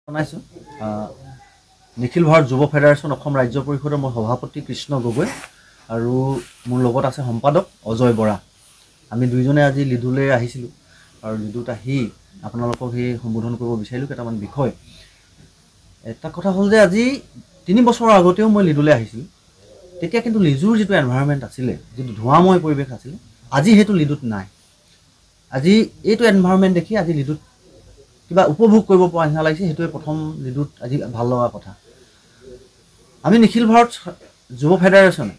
জনাইছোঁ নিখিল ভাৰত যুৱ ফেডাৰেশ্যন অসম ৰাজ্য পৰিষদৰ মই সভাপতি কৃষ্ণ গগৈ আৰু মোৰ লগত আছে সম্পাদক অজয় বৰা। আমি দুইজনে আজি লিডুলৈ আহিছিলোঁ আৰু লিডুত আহি আপোনালোকক সেই সম্বোধন কৰিব বিচাৰিলোঁ কেইটামান বিষয়। এটা কথা হ'ল যে আজি 3 বছৰৰ আগতেও মই লিডুলৈ আহিছিলোঁ, তেতিয়া কিন্তু লিডুৰ যিটো এনভাইৰনমেণ্ট আছিলে, যিটো ধোঁৱাময় পৰিৱেশ আছিলে, আজি সেইটো লিডুত নাই। আজি এইটো এনভাইৰনমেণ্ট দেখি আজি লিডুত কিবা উপভোগ কৰিব পৰা নিচিনা লাগিছে। সেইটোৱে প্ৰথম লিডুত আজি ভাল লগা কথা। আমি নিখিল ভাৰত যুৱ ফেডাৰেশ্যনে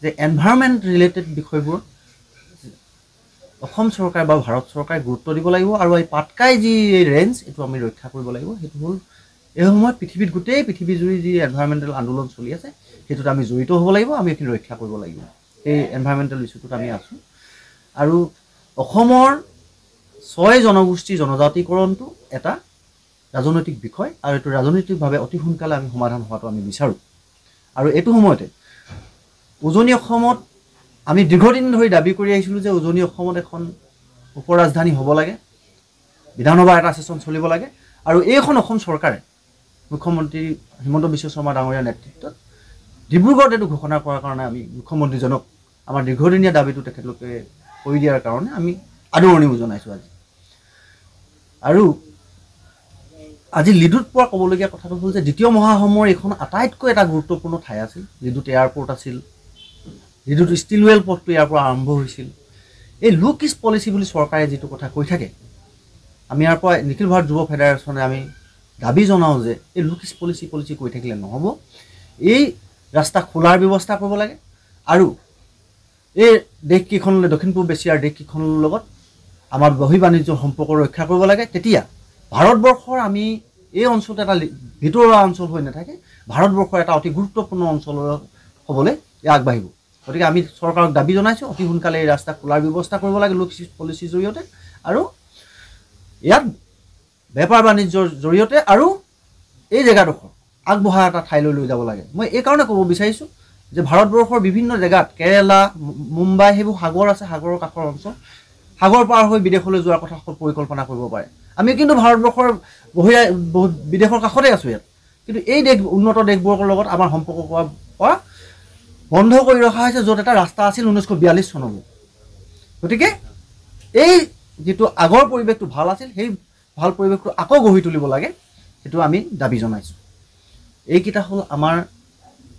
যে এনভাইৰনমেণ্ট ৰিলেটেড বিষয়বোৰ অসম চৰকাৰ বা ভাৰত চৰকাৰে গুৰুত্ব দিব লাগিব আৰু এই পাটকাই যি ৰেঞ্জ এইটো আমি ৰক্ষা কৰিব লাগিব। সেইটো হ'ল এই সময়ত পৃথিৱীত গোটেই পৃথিৱী জুৰি যি এনভাইৰনমেণ্টেল আন্দোলন চলি আছে সেইটোত আমি জড়িত হ'ব লাগিব, আমি এইখিনি ৰক্ষা কৰিব লাগিব। এই এনভাইৰনমেণ্টেল ইছ্যুটোত আমি আছোঁ আৰু অসমৰ 6 জনগোষ্ঠীৰ জনজাতিকৰণটো এটা ৰাজনৈতিক বিষয় আৰু এইটো ৰাজনৈতিকভাৱে অতি সোনকালে আমি সমাধান হোৱাটো আমি বিচাৰোঁ। আৰু এইটো সময়তে উজনি অসমত আমি দীৰ্ঘদিন ধৰি দাবী কৰি আহিছিলোঁ যে উজনি অসমত এখন উপ ৰাজধানী হ'ব লাগে, বিধানসভাৰ এটা ছেছন চলিব লাগে আৰু এইখন অসম চৰকাৰে মুখ্যমন্ত্ৰী হিমন্ত বিশ্ব শৰ্মা ডাঙৰীয়াৰ নেতৃত্বত ডিব্ৰুগড়ত এইটো ঘোষণা কৰাৰ কাৰণে আমি মুখ্যমন্ত্ৰীজনক আমাৰ দীৰ্ঘদিনীয়া দাবীটো তেখেতলোকে কৰি দিয়াৰ কাৰণে আমি আদৰণি জনাইছোঁ আজি। আৰু আজি লিডুত পোৱা ক'বলগীয়া কথাটো হ'ল যে দ্বিতীয় মহাসমৰৰ এইখন আটাইতকৈ এটা গুৰুত্বপূৰ্ণ ঠাই আছিল। লিডুত এয়াৰপৰ্ট আছিল, লিডুত ষ্টিলৱেল পথটো ইয়াৰ পৰা আৰম্ভ হৈছিল। এই লুক ইষ্ট পলিচি বুলি চৰকাৰে যিটো কথা কৈ থাকে, আমি ইয়াৰ পৰা নিখিল ভাৰত যুৱ ফেডাৰেশ্যনে আমি দাবী জনাওঁ যে এই লুক ইষ্ট পলিচি কৈ থাকিলে নহ'ব। এই ৰাস্তা খোলাৰ ব্যৱস্থা কৰিব লাগে আৰু এই দেশকেইখনলৈ, দক্ষিণ পূব এছিয়াৰ দেশকেইখনৰ লগত আমাৰ বহি বাণিজ্যৰ সম্পৰ্ক ৰক্ষা কৰিব লাগে। তেতিয়া ভাৰতবৰ্ষৰ আমি এই অঞ্চলটো এটা ভিতৰুৱা অঞ্চল হৈ নাথাকে, ভাৰতবৰ্ষৰ এটা অতি গুৰুত্বপূৰ্ণ অঞ্চল হ'বলৈ আগবাঢ়িব। গতিকে আমি চৰকাৰক দাবী জনাইছোঁ অতি সোনকালে এই ৰাস্তা খোলাৰ ব্যৱস্থা কৰিব লাগে লুক ইষ্ট পলিচিৰ জৰিয়তে আৰু ইয়াত বেপাৰ বাণিজ্যৰ জৰিয়তে আৰু এই জেগাডোখৰ আগবঢ়া এটা ঠাইলৈ লৈ যাব লাগে। মই এইকাৰণে ক'ব বিচাৰিছোঁ যে ভাৰতবৰ্ষৰ বিভিন্ন জেগাত কেৰেলা, মুম্বাই সেইবোৰ সাগৰ আছে, সাগৰৰ কাষৰ অঞ্চল, সাগৰ পাৰ হৈ বিদেশলৈ যোৱাৰ কথা পৰিকল্পনা কৰিব পাৰে। আমি কিন্তু ভাৰতবৰ্ষৰ বিদেশৰ কাষতে আছোঁ ইয়াত, কিন্তু এই দেশ উন্নত দেশবোৰৰ লগত আমাৰ সম্পৰ্ক কৰা বন্ধ কৰি ৰখা হৈছে, য'ত এটা ৰাস্তা আছিল 1942 চনলৈ। গতিকে এই যিটো আগৰ পৰিৱেশটো ভাল আছিল, সেই ভাল পৰিৱেশটো আকৌ গঢ়ি তুলিব লাগে, সেইটো আমি দাবী জনাইছোঁ। এইকেইটা হ'ল আমাৰ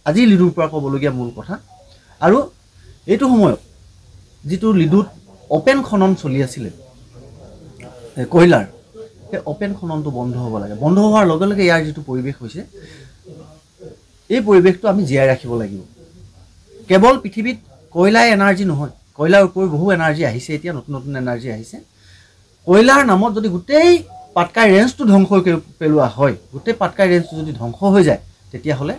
আজি লিডুৰ পৰা ক'বলগীয়া মূল কথা। আৰু এইটো সময়ত যিটো লিডুত অ'পেন খনন চলি আছিলে কয়লাৰ, সেই অ'পেন খননটো বন্ধ হ'ব লাগে। বন্ধ হোৱাৰ লগে লগে ইয়াৰ যিটো পৰিৱেশ হৈছে, এই পৰিৱেশটো আমি জীয়াই ৰাখিব লাগিব। কেৱল পৃথিৱীত কয়লাই এনাৰ্জি নহয়, কয়লাৰ উপৰিও বহু এনাৰ্জি আহিছে, এতিয়া নতুন নতুন এনাৰ্জি আহিছে। কয়লাৰ নামত যদি গোটেই পাটকাই ৰেঞ্জটো ধ্বংস কৰি পেলোৱা হয়, গোটেই পাটকাই ৰেঞ্জটো যদি ধ্বংস হৈ যায়, তেতিয়াহ'লে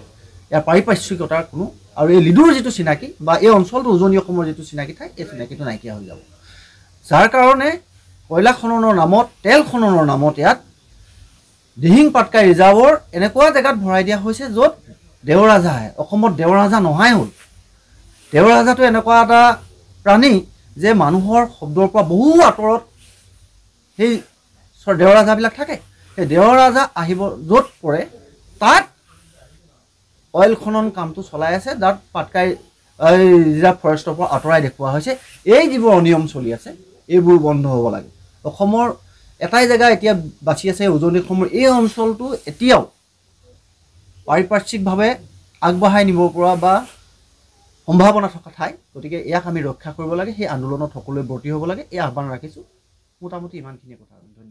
ইয়াৰ পাৰিপাৰ্শ্বিকতাৰ কোনো আৰু এই লিডুৰ যিটো চিনাকি বা এই অঞ্চলটো উজনি অসমৰ যিটো চিনাকি ঠাই, এই চিনাকিটো নাইকিয়া হৈ যাব। যাৰ কাৰণে কয়লা খননৰ নামত, তেল খননৰ নামত ইয়াত দিহিং পাটকাই ৰিজাৰ্ভৰ এনেকুৱা জেগাত ভৰাই দিয়া হৈছে য'ত দেওৰাজা আহে। অসমত দেওৰাজা নহাই হ'ল। দেওৰাজাটো এনেকুৱা এটা প্ৰাণী যে মানুহৰ শব্দৰ পৰা বহু আঁতৰত সেই দেওৰাজাবিলাক থাকে। সেই দেওৰাজা আহিব য'ত পৰে, তাত অইল খনন কামটো চলাই আছে, যাত পাটকাই ৰিজাৰ্ভ ফৰেষ্টৰ পৰা আঁতৰাই দেখুওৱা হৈছে। এই যিবোৰ অনিয়ম চলি আছে, এইবোৰ বন্ধ হ'ব লাগে। অসমৰ এটাই জেগা এতিয়া বাচি আছে উজনি অসমৰ এই অঞ্চলটো এতিয়াও পাৰিপাৰ্শ্বিকভাৱে আগবঢ়াই নিব পৰা বা সম্ভাৱনা থকা ঠাই। গতিকে ইয়াক আমি ৰক্ষা কৰিব লাগে, সেই আন্দোলনত সকলোৱে ব্ৰতী হ'ব লাগে, এই আহ্বান ৰাখিছোঁ। মোটামুটি ইমানখিনিয়ে কথা। ধন্যবাদ।